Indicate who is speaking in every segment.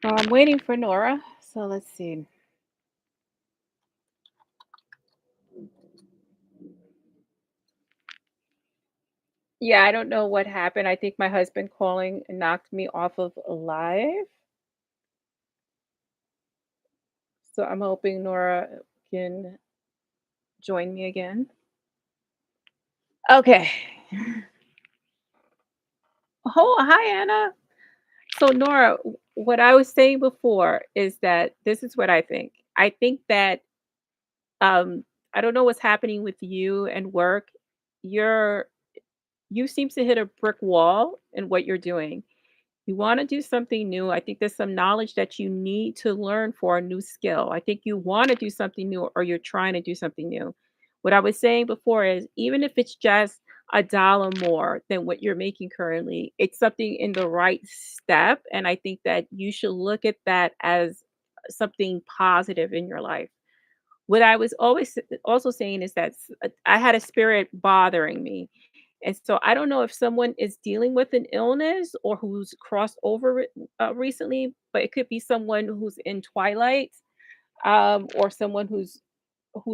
Speaker 1: I'm waiting for Nora. So let's see. Yeah, I don't know what happened. I think my husband calling knocked me off of live. So I'm hoping Nora can join me again. Okay. Oh, hi, Anna. So, Nora, what I was saying before is that this is what I think. I think that um, I don't know what's happening with you and work. You're you seem to hit a brick wall in what you're doing. You want to do something new. I think there's some knowledge that you need to learn for a new skill. I think you want to do something new or you're trying to do something new. What I was saying before is even if it's just $1 more than what you're making currently, it's something in the right step. And I think that you should look at that as something positive in your life. What I was always also saying is that I had a spirit bothering me, and so I don't know if someone is dealing with an illness or who's crossed over recently, but it could be someone who's in twilight, or someone who's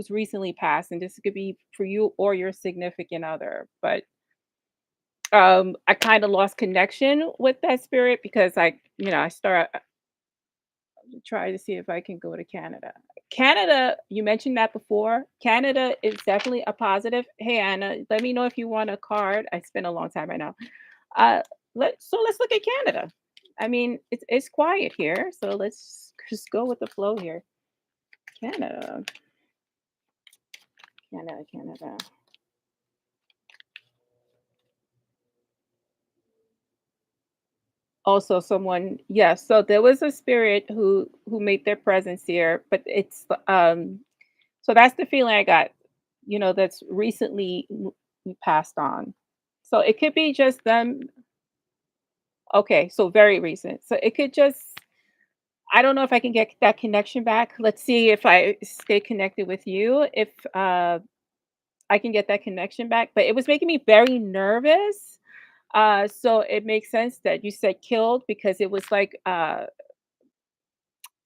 Speaker 1: recently passed, and this could be for you or your significant other. But I kind of lost connection with that spirit because I start try to see if I can go to Canada. Canada, you mentioned that before. Canada is definitely a positive. Hey Anna, let me know if you want a card. I spent a long time right now. Uh let's look at Canada. I mean, it's quiet here, so let's just go with the flow here. Canada, Canada, Canada. Also someone, yes, so there was a spirit who made their presence here, but so that's the feeling I got, that's recently passed on. So it could be just them. Okay, so very recent. So it could just, I don't know if I can get that connection back. Let's see if I stay connected with you, if I can get that connection back. But it was making me very nervous. So it makes sense that you said killed because it was like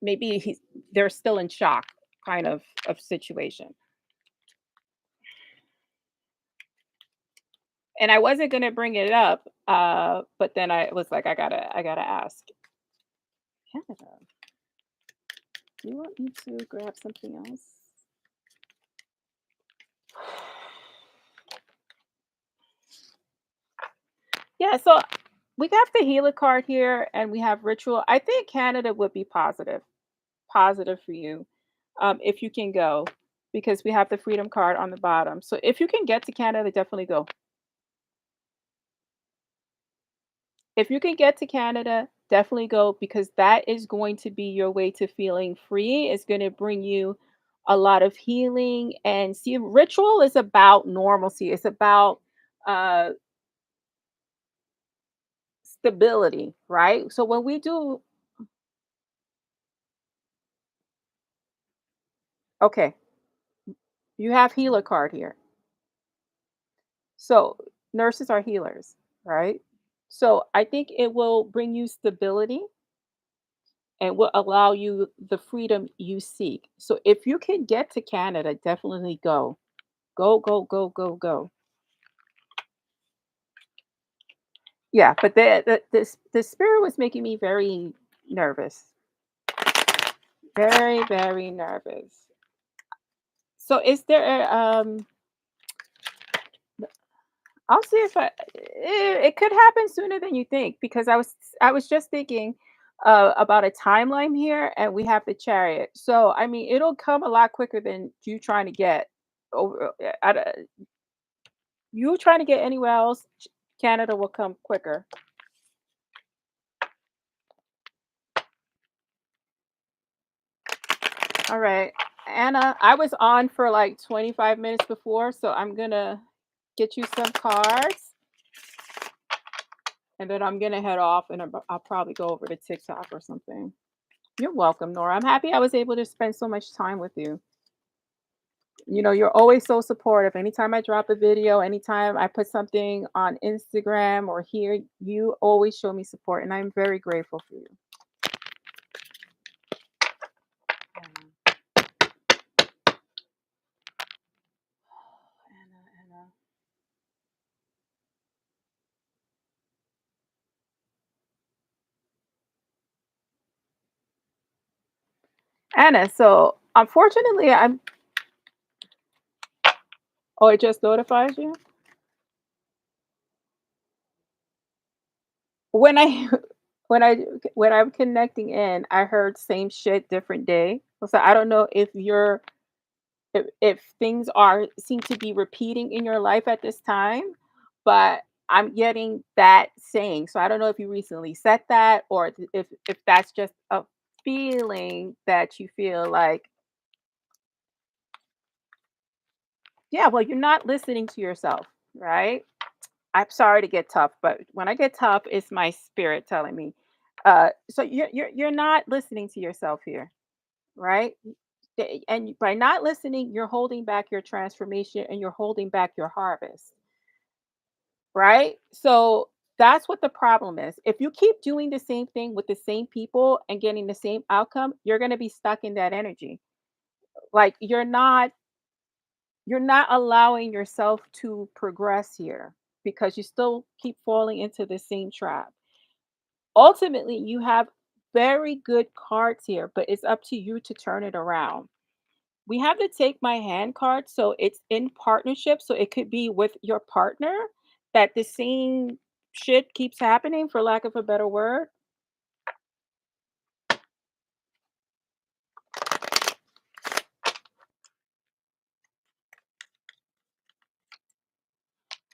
Speaker 1: maybe they're still in shock kind of situation. And I wasn't gonna bring it up, but then I was like, I gotta ask. Canada, do you want me to grab something else? Yeah, so we got the healer card here and we have ritual. I think Canada would be positive for you, if you can go, because we have the freedom card on the bottom. So if you can get to Canada, definitely go. If you can get to Canada, definitely go because that is going to be your way to feeling free. It's going to bring you a lot of healing. And see, ritual is about normalcy, it's about uh, stability, right? So when we do, okay, you have healer card here. So nurses are healers, right? So I think it will bring you stability and will allow you the freedom you seek. So if you can get to Canada, definitely go. Go, go, go, go, go. Yeah, but the spirit was making me very nervous. Very, very nervous. So is there I'll see if it could happen sooner than you think because I was just thinking about a timeline here and we have the chariot. So I mean it'll come a lot quicker than you trying to get over you trying to get anywhere else, Canada will come quicker. All right. Anna, I was on for like 25 minutes before, so I'm gonna get you some cards and then I'm gonna head off and I'll probably go over to TikTok or something. You're welcome, Nora. I'm happy I was able to spend so much time with you. You're always so supportive. Anytime I drop a video, anytime I put something on Instagram or here, you always show me support, and I'm very grateful for you. Anna, so unfortunately, I'm oh, it just notifies you? When I when I when I'm connecting in, I heard same shit, different day. So I don't know if you're if things are seem to be repeating in your life at this time, but I'm getting that saying. So I don't know if you recently said that or if that's just a feeling that you feel like, yeah, well, you're not listening to yourself, right? I'm sorry to get tough, but when I get tough, it's my spirit telling me. So you're not listening to yourself here, right? And by not listening, you're holding back your transformation and you're holding back your harvest, right? So that's what the problem is. If you keep doing the same thing with the same people and getting the same outcome, you're going to be stuck in that energy. Like you're not allowing yourself to progress here because you still keep falling into the same trap. Ultimately, you have very good cards here, but it's up to you to turn it around. We have the take my hand card, so it's in partnership, so it could be with your partner that the same shit keeps happening, for lack of a better word.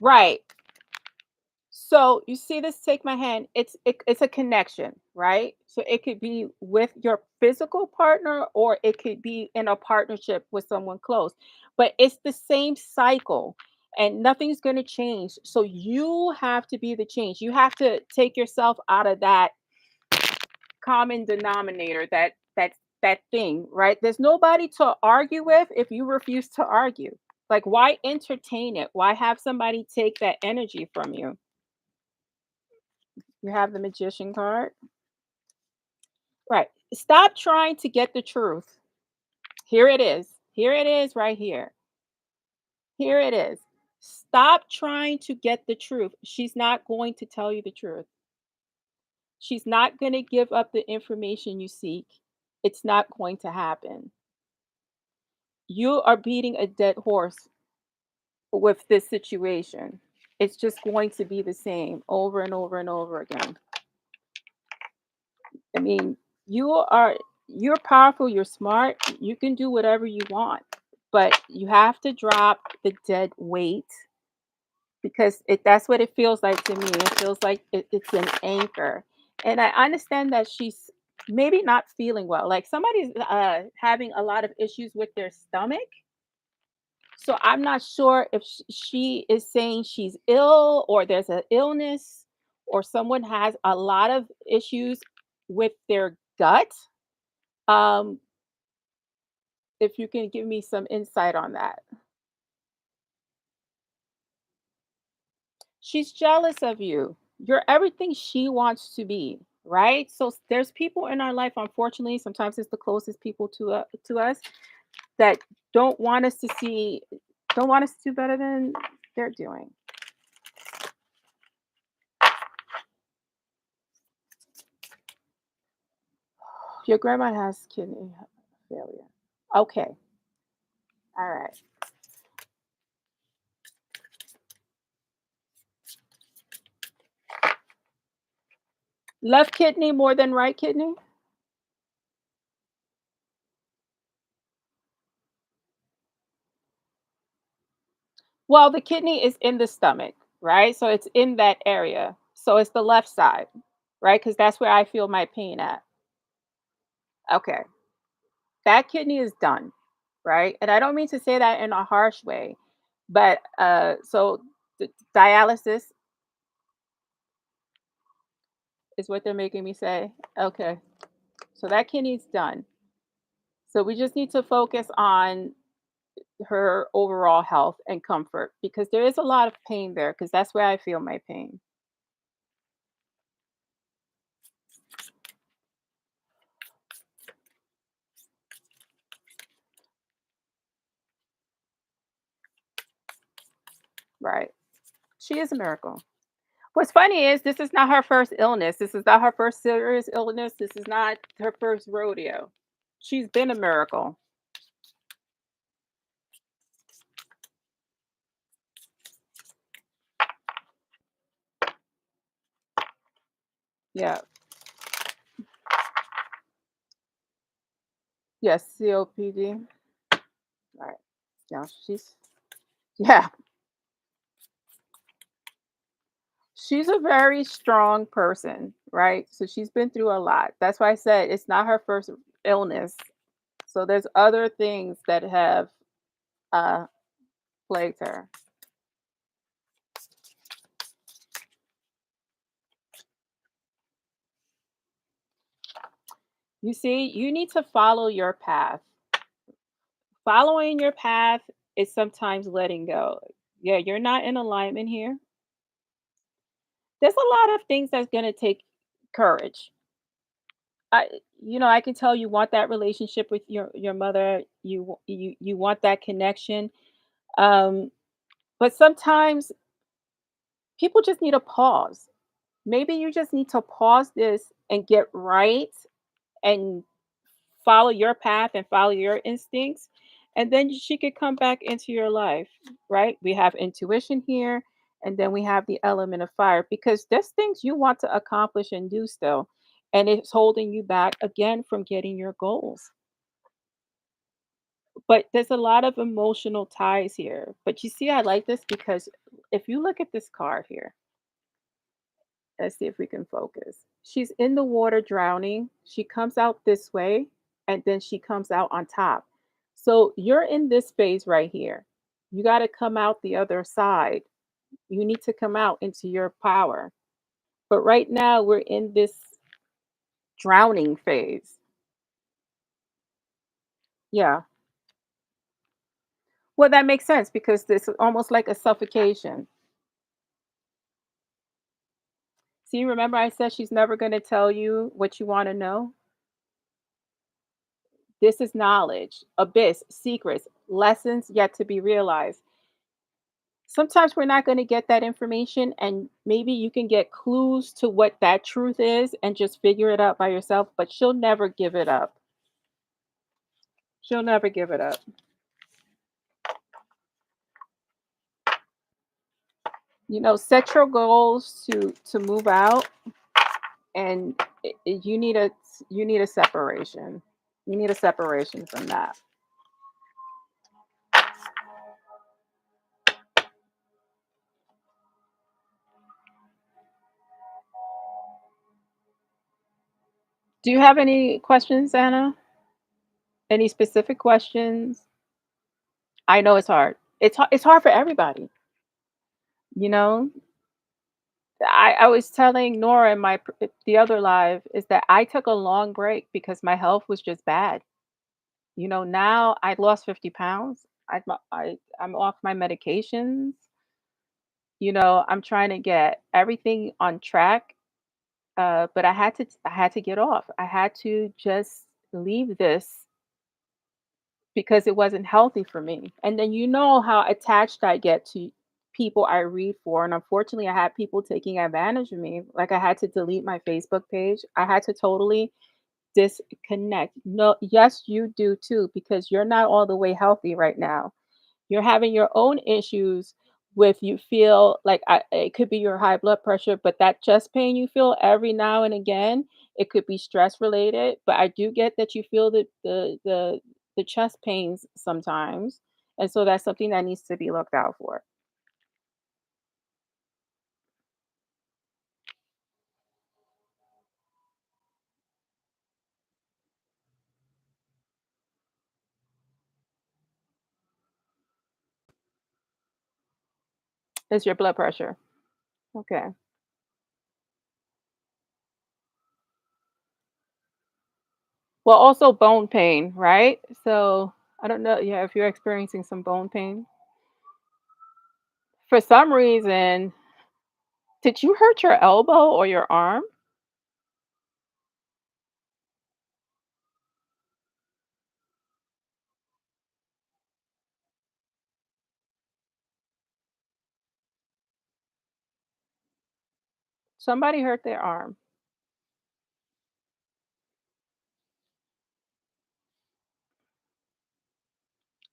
Speaker 1: Right. So you see this take my hand, it's a connection, right? So it could be with your physical partner or it could be in a partnership with someone close. But it's the same cycle and nothing's going to change. So you have to be the change. You have to take yourself out of that common denominator, that thing, right? There's nobody to argue with if you refuse to argue. Like why entertain it? Why have somebody take that energy from you? You have the magician card. Right. Stop trying to get the truth. Here it is. Here it is right here. Here it is. Stop trying to get the truth. She's not going to tell you the truth. She's not going to give up the information you seek. It's not going to happen. You are beating a dead horse with this situation. It's just going to be the same over and over and over again. I mean, you're powerful, you're smart, you can do whatever you want, but you have to drop the dead weight because that's what it feels like to me. It feels like it's an anchor. And I understand that she's maybe not feeling well. Like somebody's having a lot of issues with their stomach. So I'm not sure if she is saying she's ill or there's an illness or someone has a lot of issues with their gut. Um, if you can give me some insight on that. She's jealous of you. You're everything she wants to be, right? So there's people in our life, unfortunately, sometimes it's the closest people to us that don't want us to see, don't want us to do better than they're doing. Your grandma has kidney failure. Okay. All right. Left kidney more than right kidney? Well, the kidney is in the stomach, right? So it's in that area. So it's the left side, right? Because that's where I feel my pain at. Okay. That kidney is done, right? And I don't mean to say that in a harsh way, but so the dialysis is what they're making me say. Okay. So that kidney's done. So we just need to focus on her overall health and comfort because there is a lot of pain there because that's where I feel my pain. Right. She is a miracle. What's funny is this is not her first illness. This is not her first serious illness. This is not her first rodeo. She's been a miracle. Yeah. Yes, COPD. Right. Yeah, yeah, she's a very strong person, right? So she's been through a lot. That's why I said it's not her first illness. So there's other things that have uh plagued her. You see, you need to follow your path. Following your path is sometimes letting go. Yeah, you're not in alignment here. There's a lot of things that's going to take courage. I I can tell you want that relationship with your mother. You want that connection. Um but sometimes people just need a pause. Maybe you just need to pause this and get right and follow your path and follow your instincts, and then she could come back into your life, right? We have intuition here, and then we have the element of fire because there's things you want to accomplish and do still, and it's holding you back again from getting your goals. But there's a lot of emotional ties here. But you see, I like this because if you look at this card here, let's see if we can focus. She's in the water drowning. She comes out this way and then she comes out on top. So you're in this phase right here. You got to come out the other side. You need to come out into your power. But right now we're in this drowning phase. Yeah. Well, that makes sense because this is almost like a suffocation. See, remember I said she's never going to tell you what you want to know? This is knowledge, abyss, secrets, lessons yet to be realized. Sometimes we're not going to get that information, and maybe you can get clues to what that truth is and just figure it out by yourself, but she'll never give it up. She'll never give it up. Set your goals to move out, and you need a separation. You need a separation from that. Do you have any questions, Anna? Any specific questions? I know it's hard. It's hard for everybody. You know, I was telling Nora in the other live is that I took a long break because my health was just bad. Now I lost 50 pounds. I'm off my medications. I'm trying to get everything on track. But I had to get off. I had to just leave this because it wasn't healthy for me. And then how attached I get to people I read for. And unfortunately, I had people taking advantage of me. Like I had to delete my Facebook page. I had to totally disconnect. No, yes, you do too, because you're not all the way healthy right now. You're having your own issues with you feel like it could be your high blood pressure, but that chest pain you feel every now and again, it could be stress related. But I do get that you feel the chest pains sometimes, and so that's something that needs to be looked out for. Is your blood pressure? Okay. Well, also bone pain, right? So I don't know, yeah, if you're experiencing some bone pain. For some reason, did you hurt your elbow or your arm? Somebody hurt their arm.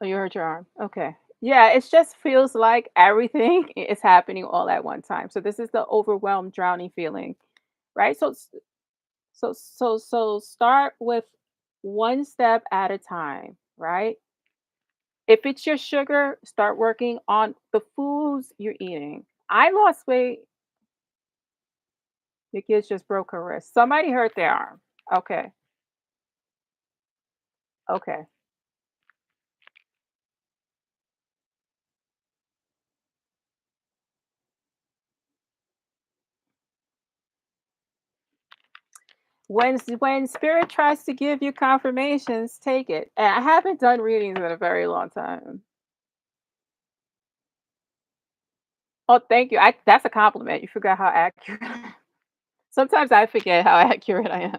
Speaker 1: Oh, you hurt your arm. Okay. Yeah, it just feels like everything is happening all at one time. So this is the overwhelmed, drowning feeling, right? So start with one step at a time, right? If it's your sugar, start working on the foods you're eating. I lost weight. The kids just broke her wrist. Somebody hurt their arm. Okay. Okay. When spirit tries to give you confirmations, take it. And I haven't done readings in a very long time. Oh, thank you. I That's a compliment. You forgot how accurate. Sometimes I forget how accurate I am.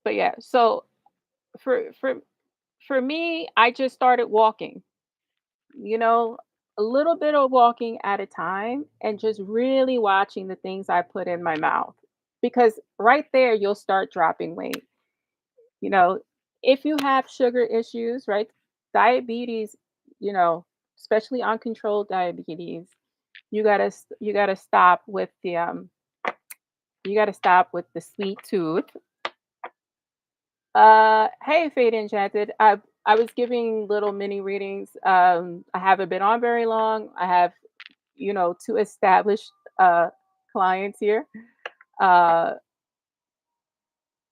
Speaker 1: But yeah, so for for for me, I just started walking. You know, a little bit of walking at a time and just really watching the things I put in my mouth. Because right there you'll start dropping weight. You know, if you have sugar issues, right? Diabetes, you know, especially uncontrolled diabetes, you got to stop with the sweet tooth. Hey, Fate Enchanted. I was giving little mini readings. I haven't been on very long. I have, two established clients here. Uh,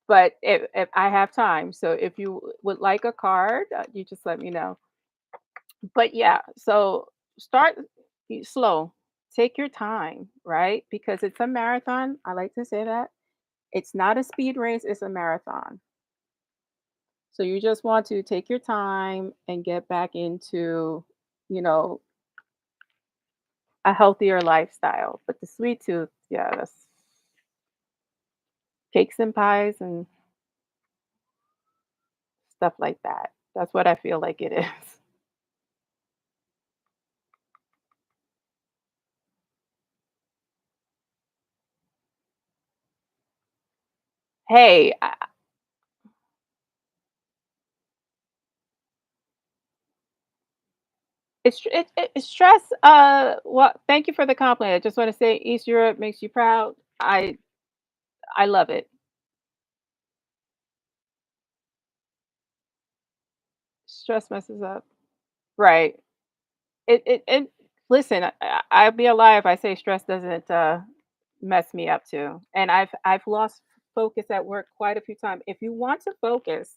Speaker 1: but if I have time, so if you would like a card, you just let me know. But yeah, so start slow. Take your time, right? Because it's a marathon. I like to say that. It's not a speed race, it's a marathon. So you just want to take your time and get back into, you know, a healthier lifestyle. But the sweet tooth, yeah, that's cakes and pies and stuff like that. That's what I feel like it is. Hey, it's stress. Well, thank you for the compliment. I just want to say East Europe makes you proud. I love it. Stress messes up. Right. It listen, I'd be a lie if I say stress doesn't mess me up too. And I've lost focus at work quite a few times. If you want to focus,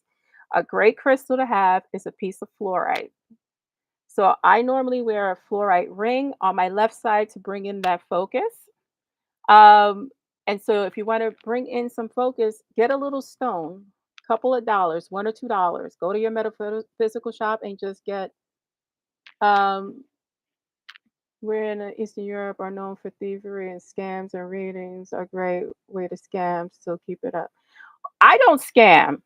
Speaker 1: a great crystal to have is a piece of fluorite. So I normally wear a fluorite ring on my left side to bring in that focus. Um, and so if you want to bring in some focus, get a little stone, couple of dollars, $1 or $2. Go to your metaphysical shop and just get um we're in Eastern Europe are known for thievery and scams and readings are a great way to scam, so keep it up. I don't scam.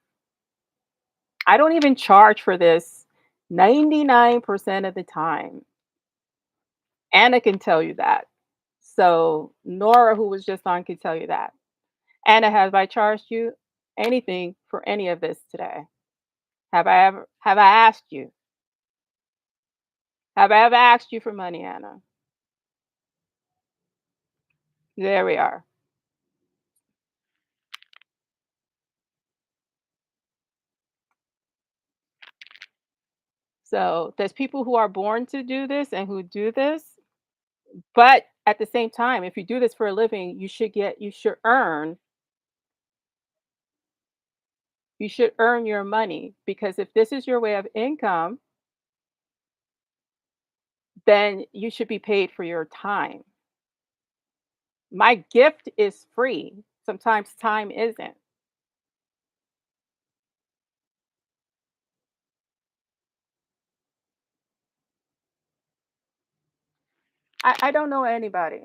Speaker 1: I don't even charge for this 99% of the time. Anna can tell you that. So Nora, who was just on, can tell you that. Anna, have I charged you anything for any of this today? Have I asked you? Have I ever asked you for money, Anna? There we are. So there's people who are born to do this and who do this. But at the same time, if you do this for a living, you should earn your money because if this is your way of income, then you should be paid for your time. My gift is free. Sometimes time isn't. I don't know anybody.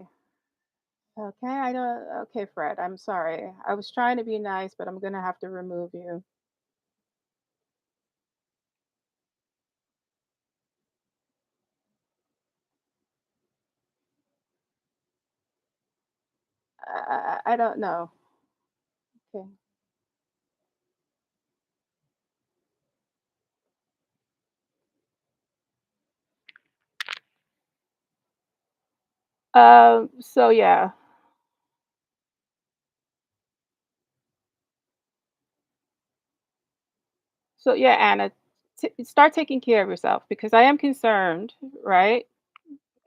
Speaker 1: Okay, I don't. Okay, Fred, I'm sorry. I was trying to be nice, but I'm gonna have to remove you. I don't know. Okay. So yeah. So yeah, Anna, start taking care of yourself because I am concerned, right?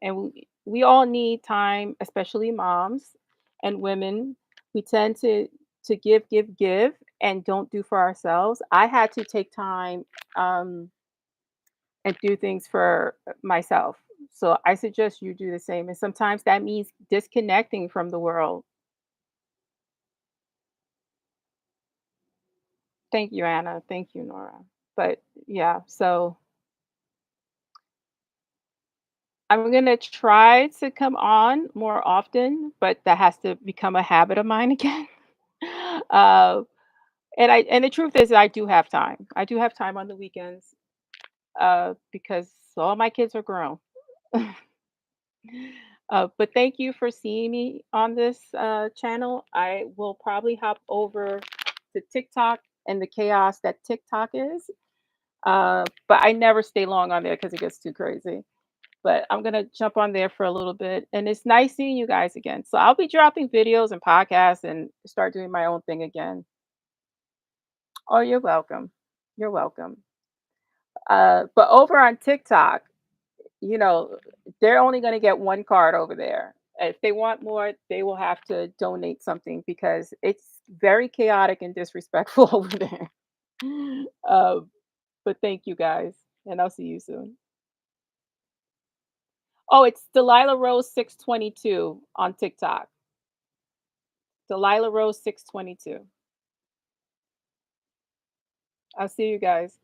Speaker 1: And we all need time, especially moms and women. We tend to give, give, give, and don't do for ourselves. I had to take time um, and do things for myself. So I suggest you do the same. And sometimes that means disconnecting from the world. Thank you, Anna. Thank you, Nora. But yeah, so I'm gonna try to come on more often, but that has to become a habit of mine again. uh, and the truth is, I do have time. I do have time on the weekends because all my kids are grown. But thank you for seeing me on this channel. I will probably hop over to TikTok and the chaos that TikTok is. But I never stay long on there because it gets too crazy. But I'm gonna jump on there for a little bit, and it's nice seeing you guys again. So I'll be dropping videos and podcasts and start doing my own thing again. Oh, you're welcome. You're welcome. But over on TikTok, you know, they're only gonna get one card over there. If they want more, they will have to donate something because it's very chaotic and disrespectful over there. Um, but thank you guys, and I'll see you soon. Oh, it's Delilah Rose 622 on TikTok. Delilah Rose 622. I'll see you guys.